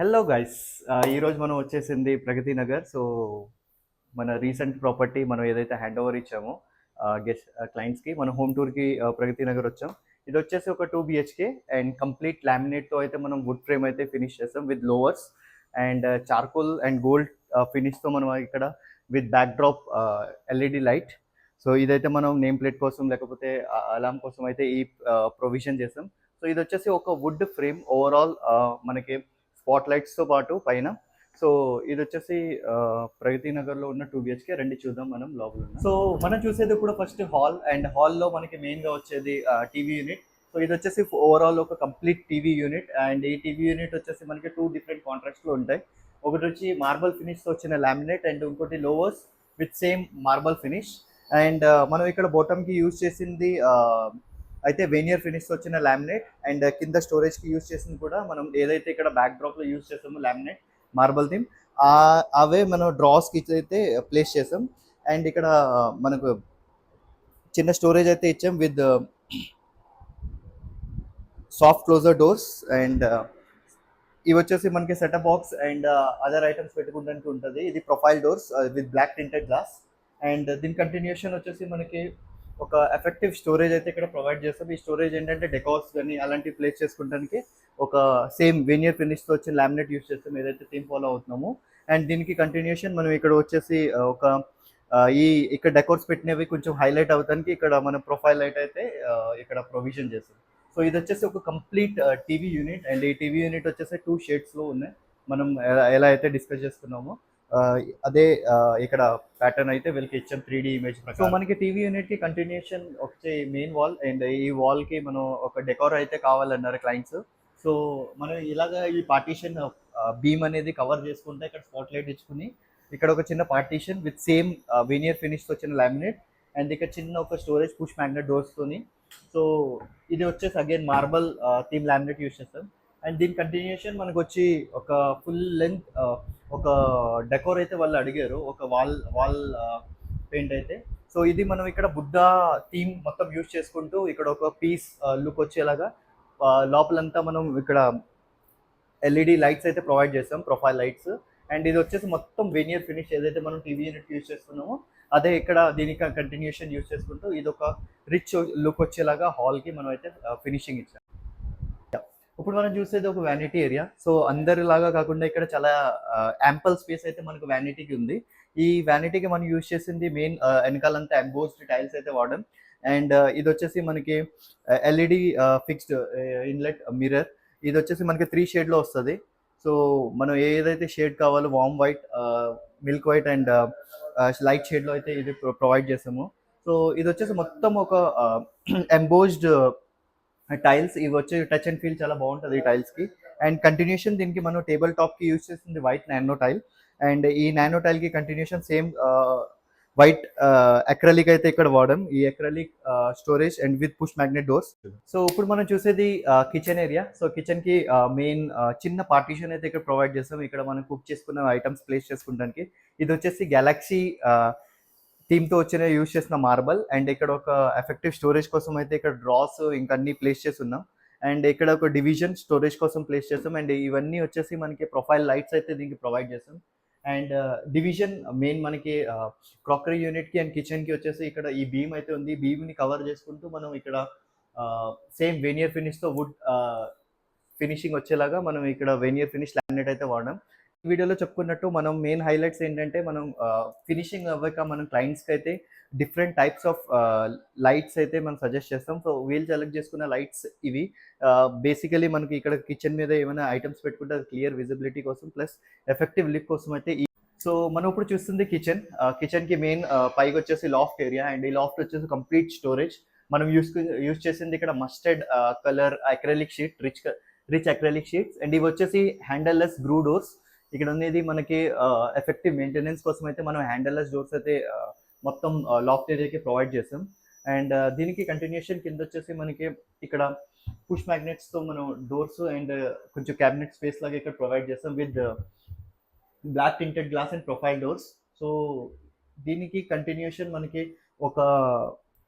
Hello guys, ఈరోజు మనం వచ్చేసింది ప్రగతి నగర్. సో మన రీసెంట్ ప్రాపర్టీ మనం ఏదైతే హ్యాండ్ ఓవర్ ఇచ్చామో గెస్ట్ క్లయింట్స్కి మన హోమ్ టూర్కి ప్రగతి నగర్ వచ్చాం. ఇది వచ్చేసి ఒక 2 BHK అండ్ కంప్లీట్ లామినేట్తో అయితే మనం వుడ్ ఫ్రేమ్ అయితే ఫినిష్ చేస్తాం with louvers and charcoal and gold ఫినిష్తో మనం ఇక్కడ with backdrop LED light. So ఇదైతే మనం నేమ్ ప్లేట్ కోసం లేకపోతే అలామ్ కోసం అయితే ఈ ప్రొవిజన్ చేస్తాం. సో ఇది వచ్చేసి ఒక వుడ్ ఫ్రేమ్ ఓవరాల్ మనకి స్పాట్ లైట్స్తో పాటు పైన. సో ఇది వచ్చేసి ప్రగతి నగర్లో ఉన్న 2 BHK. రండి చూద్దాం మనం లోపల ఉన్న. సో మనం చూసేది ఇప్పుడు ఫస్ట్ హాల్, అండ్ హాల్లో మనకి మెయిన్గా వచ్చేది టీవీ యూనిట్. సో ఇది వచ్చేసి ఓవరాల్ ఒక కంప్లీట్ టీవీ యూనిట్, అండ్ ఈ టీవీ యూనిట్ వచ్చేసి మనకి 2 డిఫరెంట్ కాంట్రాక్ట్స్లో ఉంటాయి. ఒకటి వచ్చి మార్బల్ ఫినిష్తో వచ్చిన లామినేట్, అండ్ ఇంకోటి louvers with same marble finish. And మనం ఇక్కడ బాటమ్కి యూజ్ చేసింది అయితే వేనియర్ ఫినిష్ వచ్చిన లామినేట్, అండ్ కింద స్టోరేజ్కి యూజ్ చేసింది కూడా మనం ఏదైతే ఇక్కడ బ్యాక్ డ్రాప్లో యూజ్ చేసామో లామినేట్ మార్బల్ థీమ్, అవే మనం డ్రాస్కి అయితే ప్లేస్ చేసాం. అండ్ ఇక్కడ మనకు చిన్న స్టోరేజ్ అయితే ఇచ్చాం with soft closure doors. And ఇవి వచ్చేసి మనకి setup box and other items పెట్టుకోవడానికి ఉంటుంది. ఇది profile doors with black tinted glass. And దీని కంటిన్యూషన్ వచ్చేసి మనకి ఒక ఎఫెక్టివ్ స్టోరేజ్ అయితే ఇక్కడ ప్రొవైడ్ చేస్తాం. ఈ స్టోరేజ్ ఏంటంటే డెకార్స్ కానీ అలాంటివి ప్లేస్ చేసుకోవడానికి ఒక సేమ్ వెనియర్ ఫినిష్తో వచ్చి లామినేట్ యూస్ చేస్తాం ఏదైతే థీమ్ ఫాలో అవుతున్నామో. అండ్ దీనికి కంటిన్యూషన్ మనం ఇక్కడ వచ్చేసి ఒక ఈ ఇక్కడ డెకోర్స్ పెట్టినవి కొంచెం హైలైట్ అవడానికి ఇక్కడ మన ప్రొఫైల్ లైట్ అయితే ఇక్కడ ప్రొవిజన్ చేస్తాం. సో ఇది వచ్చేసి ఒక కంప్లీట్ టీవీ యూనిట్, అండ్ ఈ టీవీ యూనిట్ వచ్చేసి 2 షేడ్స్లో ఉన్నాయి. మనం ఎలా అయితే డిస్కస్ చేసుకున్నామో అదే ఇక్కడ ప్యాటర్న్ అయితే వీళ్ళకి ఇచ్చాం 3D ఇమేజ్ ప్రకారం. సో మనకి టీవీ యూనిట్కి కంటిన్యూషన్ వచ్చే మెయిన్ వాల్, అండ్ ఈ వాల్కి మనం ఒక డెకోర్ అయితే కావాలన్నారు క్లయింట్స్. సో మనం ఇలాగా ఈ పార్టీషన్ బీమ్ అనేది కవర్ చేసుకుంటే ఇక్కడ స్పాట్ లైట్ ఇచ్చుకుని ఇక్కడ ఒక చిన్న పార్టీషన్ విత్ సేమ్ వెనియర్ ఫినిష్తో వచ్చిన లామినేట్, అండ్ ఇక్కడ చిన్న ఒక స్టోరేజ్ పుష్ మ్యాగ్నెట్ డోర్స్తోని. సో ఇది వచ్చేసి again marble theme laminate use చేస్తాం. అండ్ దీని కంటిన్యూషన్ మనకు వచ్చి ఒక ఫుల్ లెంత్ ఒక డెకోర్ అయితే వాళ్ళు అడిగారు, ఒక వాల్ వాల్ పెయింట్ అయితే. సో ఇది మనం ఇక్కడ బుద్ధ థీమ్ మొత్తం యూజ్ చేసుకుంటూ ఇక్కడ ఒక పీస్ లుక్ వచ్చేలాగా లోపలంతా మనం ఇక్కడ ఎల్ఈడి లైట్స్ అయితే ప్రొవైడ్ చేస్తాం, ప్రొఫైల్ లైట్స్. అండ్ ఇది వచ్చేసి మొత్తం వెనియర్ ఫినిష్ ఏదైతే మనం టీవీ యూనిట్ యూజ్ చేస్తున్నామో అదే ఇక్కడ దీనికి కంటిన్యూషన్ యూజ్ చేసుకుంటూ ఇది ఒక రిచ్ లుక్ వచ్చేలాగా హాల్కి మనం అయితే ఫినిషింగ్ ఇచ్చాం. ఇప్పుడు మనం చూసేది ఒక వ్యానిటీ ఏరియా. సో అందరిలాగా కాకుండా ఇక్కడ చాలా యాంపల్ స్పేస్ అయితే మనకు వ్యానిటీకి ఉంది. ఈ వ్యానిటీకి మనం యూజ్ చేసింది మెయిన్ వెనకాలంతా ఎంబోస్డ్ టైల్స్ అయితే వాడడం. అండ్ ఇది వచ్చేసి మనకి ఎల్ఈడి ఫిక్స్డ్ ఇన్లెట్ మిర్రర్. ఇది వచ్చేసి మనకి 3 షేడ్లో వస్తుంది. సో మనం ఏదైతే షేడ్ కావాలో వామ్ white, milk white and light షేడ్లో అయితే ఇది ప్రొవైడ్ చేస్తాము. సో ఇది వచ్చేసి మొత్తం ఒక ఎంబోస్డ్ టైల్స్. ఇవి వచ్చి టచ్ అండ్ ఫీల్ చాలా బాగుంటుంది ఈ టైల్స్కి. అండ్ కంటిన్యూషన్ దీనికి మనం టేబుల్ టాప్కి యూజ్ చేస్తుంది వైట్ నానో టైల్, అండ్ ఈ నానో టైల్కి కంటిన్యూషన్ సేమ్ వైట్ అక్రలిక్ అయితే ఇక్కడ వాడడం. ఈ acrylic storage and with push magnet doors. So ఇప్పుడు మనం చూసేది కిచెన్ ఏరియా. సో కిచెన్కి మెయిన్ చిన్న పార్టీషన్ అయితే ఇక్కడ ప్రొవైడ్ చేస్తాం. ఇక్కడ మనం కుక్ చేసుకున్న ఐటమ్స్ ప్లేస్ చేసుకోవడానికి. ఇది వచ్చేసి గెలాక్సీ థీమ్తో వచ్చిన యూజ్ చేసిన మార్బల్, అండ్ ఇక్కడ ఒక ఎఫెక్టివ్ స్టోరేజ్ కోసం అయితే ఇక్కడ డ్రాస్ ఇంకా అన్ని ప్లేస్ చేస్తున్నాం. అండ్ ఇక్కడ ఒక డివిజన్ స్టోరేజ్ కోసం ప్లేస్ చేస్తాం. అండ్ ఇవన్నీ వచ్చేసి మనకి ప్రొఫైల్ లైట్స్ అయితే దీనికి ప్రొవైడ్ చేస్తాం. అండ్ డివిజన్ మెయిన్ మనకి క్రాకరీ యూనిట్కి అండ్ కిచెన్కి వచ్చేసి ఇక్కడ ఈ బీమ్ అయితే ఉంది. బీమ్ని కవర్ చేసుకుంటూ మనం ఇక్కడ సేమ్ వెనియర్ ఫినిష్తో వుడ్ ఫినిషింగ్ వచ్చేలాగా మనం ఇక్కడ వెనియర్ ఫినిష్ లామినేట్ అయితే వాడడం. వీడియోలో చెప్పుకున్నట్టు మనం మెయిన్ హైలైట్స్ ఏంటంటే మనం ఫినిషింగ్ అవ్వక మనం క్లయింట్స్కి అయితే డిఫరెంట్ టైప్స్ ఆఫ్ లైట్స్ అయితే మనం సజెస్ట్ చేస్తాం. సో వీళ్ళు సెలెక్ట్ చేసుకున్న లైట్స్ ఇవి. బేసికలీ మనకి ఇక్కడ కిచెన్ మీద ఏమైనా ఐటమ్స్ పెట్టుకుంటే అది క్లియర్ విజిబిలిటీ కోసం ప్లస్ ఎఫెక్టివ్ లుక్ కోసం అయితే సో మనం ఇప్పుడు చూస్తుంది కిచెన్. కిచెన్కి మెయిన్ పైకి వచ్చేసి లాఫ్ట్ ఏరియా, అండ్ ఈ లాఫ్ట్ వచ్చేసి కంప్లీట్ స్టోరేజ్. మనం యూస్ చేసింది ఇక్కడ mustard colour acrylic sheet, rich acrylic sheets. And ఇవి వచ్చేసి హ్యాండల్లెస్ గ్రూ డోర్స్. ఇక్కడ ఉన్నది మనకి ఎఫెక్టివ్ మెయింటెనెన్స్ కోసం అయితే మనం హ్యాండల్లెస్ డోర్స్ అయితే మొత్తం లాఫ్ట్ ఏరియాకి ప్రొవైడ్ చేస్తాం. అండ్ దీనికి కంటిన్యూషన్ కింద వచ్చేసి మనకి ఇక్కడ పుష్ మ్యాగ్నెట్స్తో మనం డోర్స్ అండ్ కొంచెం క్యాబినెట్ స్పేస్ లాగా ఇక్కడ ప్రొవైడ్ చేస్తాం with black tinted glass and profile doors. So దీనికి కంటిన్యూషన్ మనకి ఒక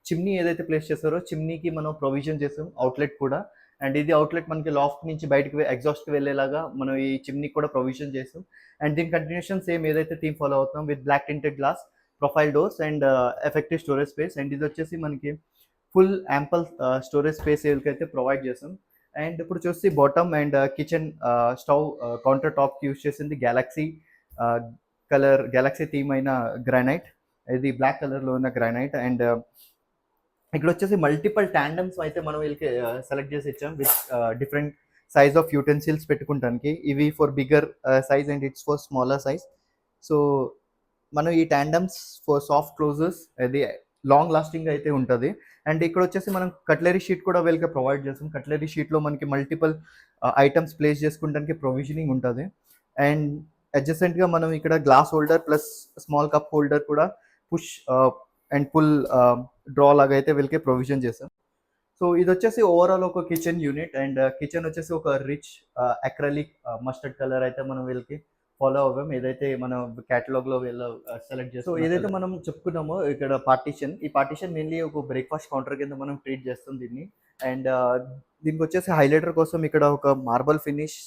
చిమ్నీ ఏదైతే ప్లేస్ చేస్తారో చిమ్నీకి మనం ప్రొవిజన్ చేస్తాం, అవుట్లెట్ కూడా. అండ్ ఇది అవుట్లెట్ మనకి లాఫ్ట్ నుంచి బయటకి ఎగ్జాస్ట్కి వెళ్ళేలాగా మనం ఈ చిమ్నీ కూడా ప్రొవిజన్ చేసాం. అండ్ దీని కంటిన్యూషన్ సేమ్ ఏదైతే థీమ్ ఫాలో అవుతున్నాం with black tinted glass, profile doors and effective storage space. And ఇది వచ్చేసి మనకి ఫుల్ యాంపల్ స్టోరేజ్ స్పేస్ అయితే ప్రొవైడ్ చేసాం. అండ్ ఇప్పుడు చూసి bottom and kitchen stove counter టాప్కి యూస్ చేసింది గ్యాలక్సీ గ్యాలక్సీ థీమ్ అయిన గ్రానైట్. ఇది బ్లాక్ కలర్లో ఉన్న గ్రానైట్. అండ్ ఇక్కడ వచ్చేసి మల్టిపుల్ ట్యాండమ్స్ అయితే మనం వీళ్ళకి సెలెక్ట్ చేసి ఇచ్చాం with different size of utensils పెట్టుకుంటానికి. ఇవి for bigger size and it's for smaller size. So మనం ఈ ట్యాండమ్స్ ఫర్ సాఫ్ట్ క్లోజెస్ అది లాంగ్ లాస్టింగ్ అయితే ఉంటుంది. అండ్ ఇక్కడ వచ్చేసి మనం కట్లరీ షీట్ కూడా వీళ్ళకి ప్రొవైడ్ చేస్తాం. కట్లరీ షీట్లో మనకి మల్టిపుల్ ఐటమ్స్ ప్లేస్ చేసుకుంటానికి ప్రొవిజనింగ్ ఉంటుంది. అండ్ అడ్జసెంట్గా మనం ఇక్కడ glass holder plus small cup holder కూడా పుష్ అండ్ పుల్ డ్రా లాగా అయితే వీళ్ళకి ప్రొవిజన్ చేసాం. సో ఇది వచ్చేసి ఓవరాల్ ఒక కిచెన్ యూనిట్. అండ్ కిచెన్ వచ్చేసి ఒక రిచ్ అక్రలిక్ మస్టర్డ్ కలర్ అయితే మనం వీళ్ళకి ఫాలో అవ్వం, ఏదైతే మనం క్యాటలాగ్లో వీళ్ళు సెలెక్ట్ చేస్తాం. సో ఏదైతే మనం చెప్పుకున్నామో ఇక్కడ పార్టీషన్, ఈ పార్టీషన్ మెయిన్లీ ఒక బ్రేక్ఫాస్ట్ కౌంటర్ కింద మనం ట్రీట్ చేస్తాం దీన్ని. అండ్ దీనికి వచ్చేసి హైలైటర్ కోసం ఇక్కడ ఒక మార్బల్ ఫినిష్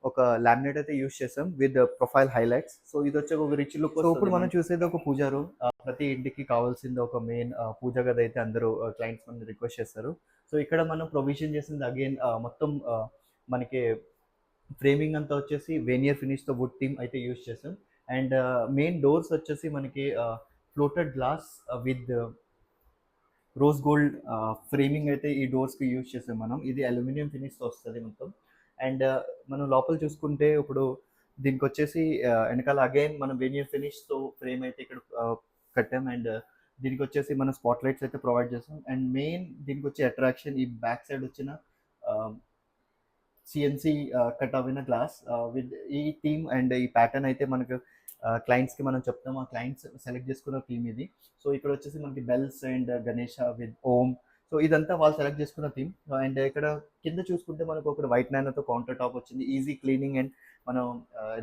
ఒక లామినేట్ అయితే యూస్ చేసాం విత్ ప్రొఫైల్ హైలైట్స్. సో ఇది వచ్చి ఒక రిచ్ లుక్. సో ఇప్పుడు మనం చూసేది ఒక పూజా రూమ్. ప్రతి ఇంటికి కావాల్సింది ఒక మెయిన్ పూజ గది అయితే అందరూ క్లయింట్స్ మన రిక్వెస్ట్ చేస్తారు. సో ఇక్కడ మనం ప్రొవిజన్ చేసింది అగైన్ మొత్తం మనకి ఫ్రేమింగ్ అంతా వచ్చేసి వేనియర్ ఫినిష్తో వుడ్ థీమ్ అయితే యూస్ చేసాం. అండ్ మెయిన్ డోర్స్ వచ్చేసి మనకి floated glass with rose gold framing అయితే ఈ డోర్స్కి యూజ్ చేసాం మనం. ఇది అల్యూమినియం ఫినిష్తో వస్తుంది మొత్తం. అండ్ మనం లోపల చూసుకుంటే ఇప్పుడు దీనికి వచ్చేసి వెనకాల అగైన్ మనం వేనియర్ ఫినిష్తో ఫ్రేమ్ అయితే ఇక్కడ కట్టాం. అండ్ దీనికి వచ్చేసి మనం స్పాట్ లైట్స్ అయితే ప్రొవైడ్ చేస్తాం. అండ్ మెయిన్ దీనికి వచ్చే అట్రాక్షన్ ఈ బ్యాక్ సైడ్ వచ్చిన సిఎన్సి కట్ అవిన గ్లాస్ విత్ ఈ థీమ్ అండ్ ఈ ప్యాటర్న్ అయితే మనకు క్లయింట్స్కి మనం చెప్తాం. ఆ క్లయింట్స్ సెలెక్ట్ చేసుకున్న థీమ్ ఇది. సో ఇక్కడ వచ్చేసి మనకి bells and Ganesha with Om. So ఇదంతా వాళ్ళు సెలెక్ట్ చేసుకున్న థీమ్. అండ్ ఇక్కడ కింద చూసుకుంటే మనకు ఒక వైట్ నానోతో కౌంటర్ టాప్ వచ్చింది, ఈజీ క్లీనింగ్ అండ్ మనం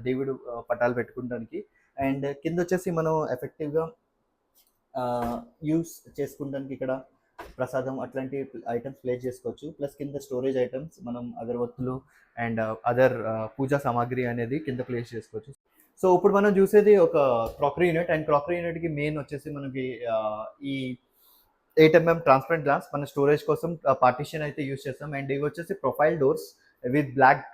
దేవుడు పటాలు పెట్టుకోవడానికి. అండ్ కింద వచ్చేసి మనం ఎఫెక్టివ్గా యూస్ చేసుకోవడానికి ఇక్కడ ప్రసాదం అట్లాంటి ఐటమ్స్ ప్లేస్ చేసుకోవచ్చు. ప్లస్ కింద స్టోరేజ్ ఐటమ్స్ మనం అగరవత్తులు అండ్ అదర్ పూజా సామాగ్రి అనేది కింద ప్లేస్ చేసుకోవచ్చు. సో ఇప్పుడు మనం చూసేది ఒక క్రాకరీ యూనిట్. అండ్ క్రాకరీ యూనిట్కి మెయిన్ వచ్చేసి మనకి ఈ 8mm ట్రాన్స్పరెంట్ గ్లాస్ మన స్టోరేజ్ కోసం పార్టీషన్ అయితే యూస్ చేస్తాం. అండ్ ఇవి వచ్చేసి profile doors with black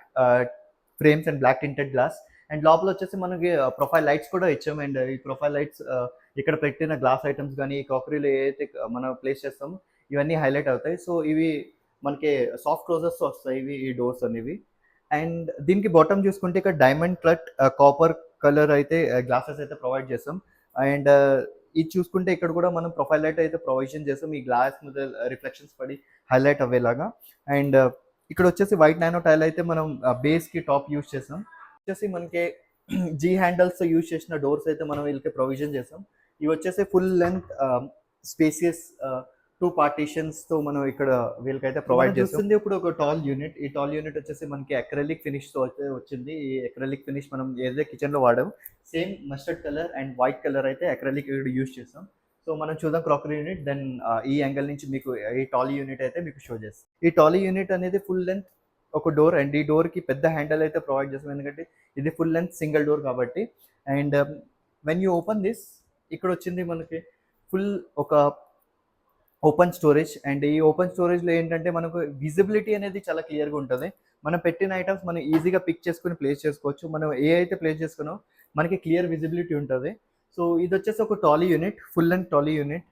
frames and black tinted glass. And లోపల వచ్చేసి మనకి ప్రొఫైల్ లైట్స్ కూడా ఇచ్చాం. అండ్ ఈ ప్రొఫైల్ లైట్స్ ఇక్కడ పెట్టిన గ్లాస్ ఐటమ్స్ కానీ ఈ క్రాకరీలో ఏదైతే మనం ప్లేస్ చేస్తామో ఇవన్నీ హైలైట్ అవుతాయి. సో ఇవి మనకి సాఫ్ట్ క్లోజర్స్ వస్తాయి ఇవి ఈ డోర్స్ అనేవి. అండ్ దీనికి బాటమ్ చూసుకుంటే ఇక్కడ డైమండ్ కట్ కాపర్ కలర్ అయితే గ్లాసెస్ అయితే ప్రొవైడ్ చేస్తాం. అండ్ ఇది చూసుకుంటే ఇక్కడ కూడా మనం ప్రొఫైల్ లైట్ అయితే ప్రొవిజన్ చేస్తాం ఈ గ్లాస్ మీద రిఫ్లెక్షన్స్ పడి హైలైట్ అవ్వేలాగా. అండ్ ఇక్కడ వచ్చేసి వైట్ నానో టైల్ అయితే మనం బేస్కి టాప్ యూస్ చేసాం. వచ్చేసి మనకి జీ హ్యాండల్స్ యూజ్ చేసిన డోర్స్ అయితే మనం వీళ్ళకి ప్రొవిజన్ చేసాం. ఇవి వచ్చేసి ఫుల్ లెంత్ స్పేసియస్ 2 పార్టీషన్స్తో మనం ఇక్కడ వీళ్ళకైతే ప్రొవైడ్ చేస్తుంది. ఇప్పుడు ఒక టాల్ యూనిట్, ఈ టాల్ యూనిట్ వచ్చేసి మనకి అక్రెలిక్ ఫినిష్తో అయితే వచ్చింది. ఈ అక్రెలిక్ ఫినిష్ మనం ఏదైతే కిచెన్లో వాడాం same mustard colour and white colour అయితే అక్రెలిక్ యూజ్ చేస్తాం. సో మనం చూద్దాం క్రాకరీ యూనిట్. దెన్ ఈ యాంగిల్ నుంచి మీకు ఈ టాలీ యూనిట్ అయితే మీకు షో చేస్తాం. ఈ టాలీ యూనిట్ అనేది ఫుల్ లెంత్ ఒక డోర్. అండ్ ఈ డోర్కి పెద్ద హ్యాండిల్ అయితే ప్రొవైడ్ చేస్తాం ఎందుకంటే ఇది ఫుల్ లెంత్ సింగిల్ డోర్ కాబట్టి. And when you open this ఇక్కడ వచ్చింది మనకి ఫుల్ ఒక ఓపెన్ స్టోరేజ్. అండ్ ఈ ఓపెన్ స్టోరేజ్లో ఏంటంటే మనకు విజిబిలిటీ అనేది చాలా క్లియర్గా ఉంటుంది. మనం పెట్టిన ఐటమ్స్ మనం ఈజీగా పిక్ చేసుకుని ప్లేస్ చేసుకోవచ్చు. మనం ఏ అయితే ప్లేస్ చేసుకున్నామో మనకి క్లియర్ విజిబిలిటీ ఉంటుంది. సో ఇది వచ్చేసి ఒక tall unit, full and tall unit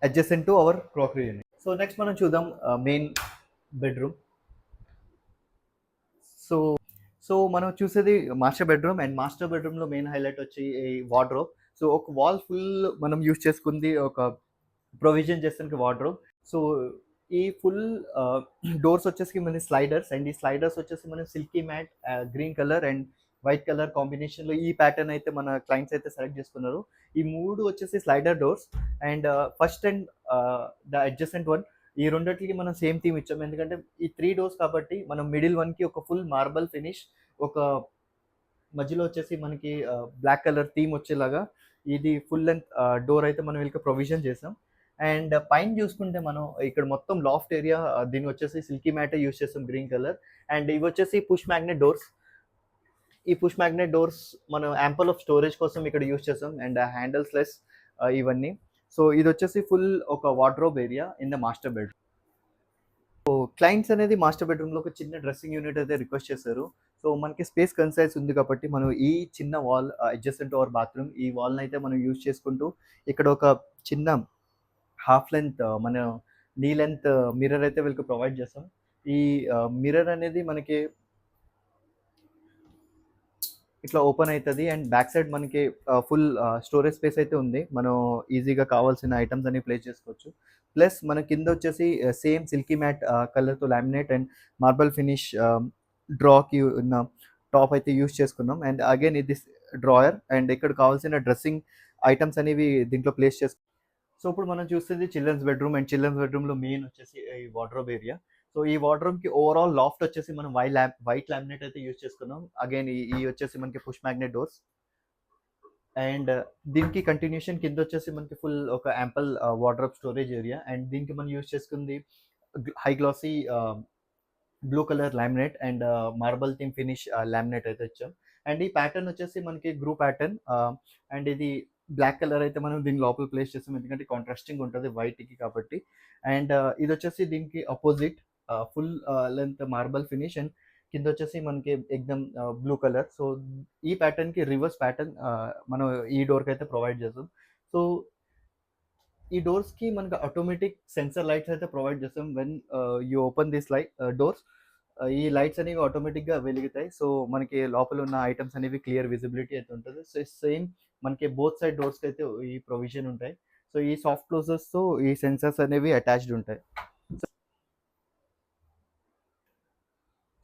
adjacent to our crockery unit. So next మనం చూద్దాం మెయిన్ బెడ్రూమ్. సో మనం చూసేది మాస్టర్ బెడ్రూమ్. అండ్ మాస్టర్ బెడ్రూమ్లో మెయిన్ హైలైట్ వచ్చి ఈ వార్డ్రోబ్. సో ఒక వాల్ ఫుల్ మనం యూజ్ చేసుకుంది ఒక ప్రొవిజన్ చేస్తానికి వార్డ్రోబ్. సో ఈ ఫుల్ డోర్స్ వచ్చేసి మన స్లైడర్స్. అండ్ ఈ స్లైడర్స్ వచ్చేసి మనం silky matte green colour and white colour కాంబినేషన్లో ఈ ప్యాటర్న్ అయితే మన క్లయింట్స్ అయితే సెలెక్ట్ చేసుకున్నారు. ఈ 3 వచ్చేసి slider doors. And first and the adjacent one ఈ రెండింటికి మనం సేమ్ థీమ్ ఇచ్చాము ఎందుకంటే ఈ 3 డోర్స్ కాబట్టి మనం మిడిల్ వన్కి ఒక ఫుల్ మార్బల్ ఫినిష్, ఒక మధ్యలో వచ్చేసి మనకి బ్లాక్ కలర్ థీమ్ వచ్చేలాగా ఇది ఫుల్ లెంత్ డోర్ అయితే మనం వీళ్ళకి ప్రొవిజన్ చేసాం. అండ్ పైన చూసుకుంటే మనం ఇక్కడ మొత్తం లాఫ్ట్ ఏరియా, దీనికి వచ్చేసి సిల్కీ మ్యాట్ యూస్ చేస్తాం గ్రీన్ కలర్. అండ్ ఇవి వచ్చేసి పుష్ మ్యాగ్నెట్ డోర్స్. ఈ పుష్ మ్యాగ్నెట్ డోర్స్ మనం యాంపుల్ ఆఫ్ స్టోరేజ్ కోసం ఇక్కడ యూస్ చేస్తాం. అండ్ హ్యాండిల్స్ లెస్ ఇవన్నీ. సో ఇది వచ్చేసి ఫుల్ ఒక wardrobe area in the master bedroom. So clients అనేది మాస్టర్ బెడ్రూమ్లో ఒక చిన్న డ్రెస్సింగ్ యూనిట్ అయితే రిక్వెస్ట్ చేశారు. సో మనకి స్పేస్ కన్సైజ్ ఉంది కాబట్టి మనం ఈ చిన్న వాల్ అడ్జసెంట్ అవర్ బాత్రూమ్, ఈ వాల్ని అయితే మనం యూజ్ చేసుకుంటూ ఇక్కడ ఒక చిన్న హాఫ్ లెంత్ మన నీ లెంత్ మిర్రర్ అయితే వీళ్ళకి ప్రొవైడ్ చేస్తాం. ఈ మిర్రర్ అనేది మనకి ఇట్లా ఓపెన్ అవుతుంది అండ్ బ్యాక్ సైడ్ మనకి ఫుల్ స్టోరేజ్ స్పేస్ అయితే ఉంది. మనం ఈజీగా కావాల్సిన ఐటమ్స్ అన్ని ప్లేస్ చేసుకోవచ్చు. ప్లస్ మన కింద వచ్చేసి సేమ్ సిల్కీ మ్యాట్ కలర్తో లామినేట్ అండ్ మార్బల్ ఫినిష్ డ్రాకి ఉన్న టాప్ అయితే యూస్ చేసుకున్నాం. అండ్ అగైన్ ఇది డ్రాయర్ అండ్ ఇక్కడ కావాల్సిన డ్రెస్సింగ్ ఐటమ్స్ అనేవి దీంట్లో ప్లేస్ చేసుకున్నాం. సో ఇప్పుడు మనం చూస్తుంది చిల్డ్రన్స్ బెడ్రూమ్. అండ్ చిల్డ్రన్స్ బెడ్రూమ్లో మెయిన్ వచ్చేసి ఈ వార్డ్రోబ్ ఏరియా. సో ఈ వార్డ్రోబ్కి ఓవరాల్ లాఫ్ట్ వచ్చేసి మనం వైట్ లామినేట్ అయితే యూజ్ చేసుకున్నాం. అగైన్ ఈ వచ్చేసి మనకి పుష్ మ్యాగ్నెట్ డోర్స్. అండ్ దీనికి కంటిన్యూషన్ కింద వచ్చేసి మనకి ఫుల్ ఒక ample wardrobe storage area. And దీనికి మనం యూజ్ చేసుకుంది high glossy blue colour laminate and marble theme finish laminate అయితే ఇచ్చాం. అండ్ ఈ ప్యాటర్న్ వచ్చేసి మనకి గ్రూ ప్యాటర్న్. అండ్ ఇది బ్లాక్ కలర్ అయితే మనం దీని లోపల ప్లేస్ చేస్తాం, ఎందుకంటే కాంట్రాస్టింగ్ ఉంటుంది వైట్కి కాబట్టి. అండ్ ఇది వచ్చేసి దీనికి opposite full length marble finish and కింద వచ్చేసి మనకి ఎగ్దమ్ బ్లూ కలర్. సో ఈ ప్యాటర్న్కి రివర్స్ ప్యాటర్న్ మనం ఈ డోర్కి అయితే ప్రొవైడ్ చేస్తాం. సో ఈ డోర్స్కి మనకి ఆటోమేటిక్ సెన్సర్ లైట్స్ అయితే ప్రొవైడ్ చేస్తాం. When you open this doors, ఈ లైట్స్ అనేవి ఆటోమేటిక్గా వెలుగుతాయి. సో మనకి లోపల ఉన్న ఐటమ్స్ అనేవి క్లియర్ విజిబిలిటీ అయితే ఉంటుంది. సో సేమ్ మనకి బోత్ సైడ్ డోర్స్కి అయితే ఈ ప్రొవిజన్ ఉంటాయి. సో ఈ సాఫ్ట్ క్లోజర్స్తో ఈ సెన్సర్స్ అనేవి అటాచ్డ్ ఉంటాయి.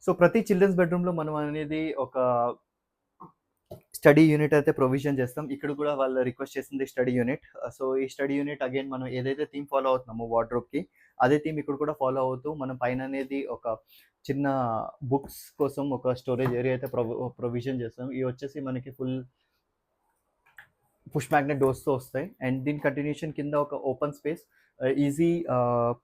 సో ప్రతి చిల్డ్రన్స్ బెడ్రూమ్లో మనం అనేది ఒక స్టడీ యూనిట్ అయితే ప్రొవిజన్ చేస్తాం. ఇక్కడ కూడా వాళ్ళు రిక్వెస్ట్ చేసింది స్టడీ యూనిట్. సో ఈ స్టడీ యూనిట్ అగైన్ మనం ఏదైతే థీమ్ ఫాలో అవుతున్నామో వార్డ్రోబ్కి, అదే థీమ్ ఇక్కడ కూడా ఫాలో అవుతూ మనం పైన అనేది ఒక చిన్న బుక్స్ కోసం ఒక స్టోరేజ్ ఏరియా అయితే ప్రొవిజన్ చేస్తాం. ఇవి వచ్చేసి మనకి ఫుల్ పుష్ మ్యాగ్నెట్ డోర్స్తో వస్తాయి. అండ్ దీని కంటిన్యూషన్ కింద ఒక ఓపెన్ స్పేస్, ఈజీ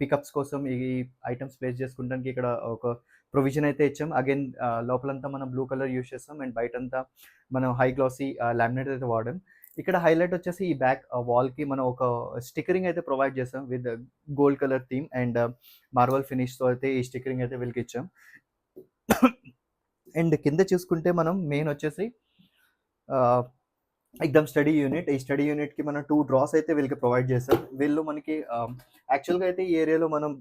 పికప్స్ కోసం ఈ ఐటమ్స్ ప్లేస్ చేసుకోవడానికి ఇక్కడ ఒక ప్రొవిజన్ అయితే ఇచ్చాం. అగైన్ లోపలంతా మనం బ్లూ కలర్ యూస్ చేస్తాం అండ్ బయటంతా మనం హై గ్లాసీ లామినేట్ అయితే వాడాం. ఇక్కడ హైలైట్ వచ్చేసి ఈ బ్యాక్ వాల్కి మనం ఒక స్టిక్కరింగ్ అయితే ప్రొవైడ్ చేస్తాం with gold colour theme and marble ఫినిష్తో అయితే ఈ స్టిక్కరింగ్ అయితే వీళ్ళకి ఇచ్చాం. అండ్ కింద చూసుకుంటే మనం మెయిన్ వచ్చేసి ఎగ్దమ్ స్టడీ యూనిట్. ఈ స్టడీ యూనిట్కి మనం 2 డ్రాస్ అయితే వీళ్ళకి ప్రొవైడ్ చేస్తాం. వీళ్ళు మనకి యాక్చువల్గా అయితే ఈ ఏరియాలో మనం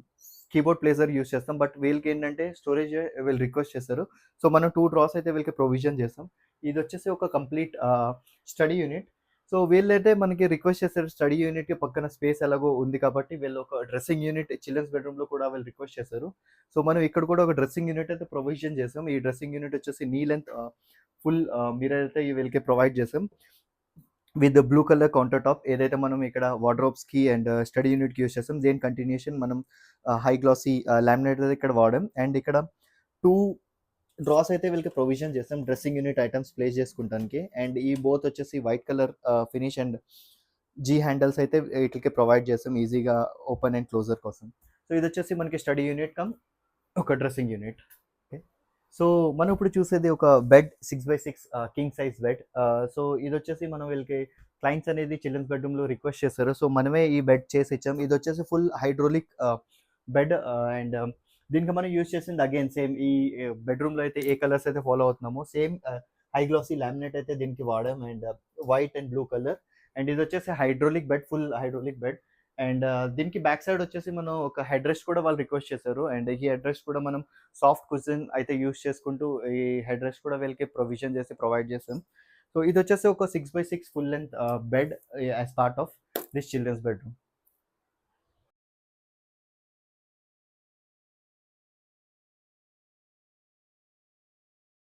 కీబోర్డ్ ప్లేసర్ యూస్ చేస్తాం, బట్ వీళ్ళకి ఏంటంటే స్టోరేజ్ వీళ్ళు రిక్వెస్ట్ చేస్తారు. సో మనం 2 డ్రాస్ అయితే వీళ్ళకి ప్రొవిజన్ చేస్తాం. ఇది వచ్చేసి ఒక కంప్లీట్ స్టడీ యూనిట్. సో వీళ్ళైతే మనకి రిక్వెస్ట్ చేస్తారు స్టడీ యూనిట్కి పక్కన స్పేస్ ఎలాగో ఉంది కాబట్టి వీళ్ళు ఒక డ్రెస్సింగ్ యూనిట్ చిల్డ్రన్స్ బెడ్రూమ్లో కూడా వీళ్ళు రిక్వెస్ట్ చేస్తారు. సో మనం ఇక్కడ కూడా ఒక డ్రెస్సింగ్ యూనిట్ అయితే ప్రొవిజన్ చేస్తాం. ఈ డ్రెస్సింగ్ యూనిట్ వచ్చేసి నీ లెంత్ ఫుల్ మిర్రర్ అయితే వీళ్ళకి ప్రొవైడ్ చేస్తాం with blue colour counter top. ఏదైతే మనం ఇక్కడ వార్డ్రోబ్స్కి అండ్ స్టడీ యూనిట్కి యూస్ చేస్తాం, దేని కంటిన్యూషన్ మనం హై గ్లాసీ లామినేట్ ఇక్కడ వాడాం. అండ్ ఇక్కడ 2 డ్రాస్ అయితే వీళ్ళకి ప్రొవిజన్ చేస్తాం డ్రెస్సింగ్ యూనిట్ ఐటమ్స్ ప్లేస్ చేసుకుంటానికి. అండ్ ఈ బోత్ వచ్చేసి white colour finish and G handles అయితే వీటికి ప్రొవైడ్ చేస్తాం ఈజీగా ఓపెన్ అండ్ క్లోజర్ కోసం. సో ఇది వచ్చేసి మనకి స్టడీ యూనిట్ కమ్ ఒక డ్రెస్సింగ్ యూనిట్. సో మనం ఇప్పుడు చూసేది ఒక bed 6x6 king size bed. So ఇది వచ్చేసి మనం వీళ్ళకి క్లయింట్స్ అనేది చిల్డ్రన్స్ బెడ్రూమ్లో రిక్వెస్ట్ చేస్తారు. సో మనమే ఈ బెడ్ చేసి ఇచ్చాం. ఇది వచ్చేసి ఫుల్ హైడ్రోలిక్ బెడ్. అండ్ దీనికి మనం యూజ్ చేసింది అగైన్ సేమ్ ఈ బెడ్రూమ్లో అయితే ఏ కలర్స్ అయితే ఫాలో అవుతున్నామో సేమ్ హై గ్లాసీ లామినేట్ అయితే దీనికి వాడాం and white and blue colour. And ఇది వచ్చేసి hydraulic bed, full hydraulic bed. And దీనికి బ్యాక్ సైడ్ వచ్చేసి మనం ఒక హెడ్ రెస్ట్ కూడా వాళ్ళు రిక్వెస్ట్ చేశారు. అండ్ ఈ హెడ్ రెస్ట్ కూడా మనం సాఫ్ట్ కుషన్ అయితే యూస్ చేసుకుంటూ ఈ హెడ్ రెస్ట్ కూడా వీళ్ళకి ప్రొవిజన్ చేసి ప్రొవైడ్ చేస్తాం. సో ఇది వచ్చేసి ఒక 6x6 full length bed as part of this children's bedroom.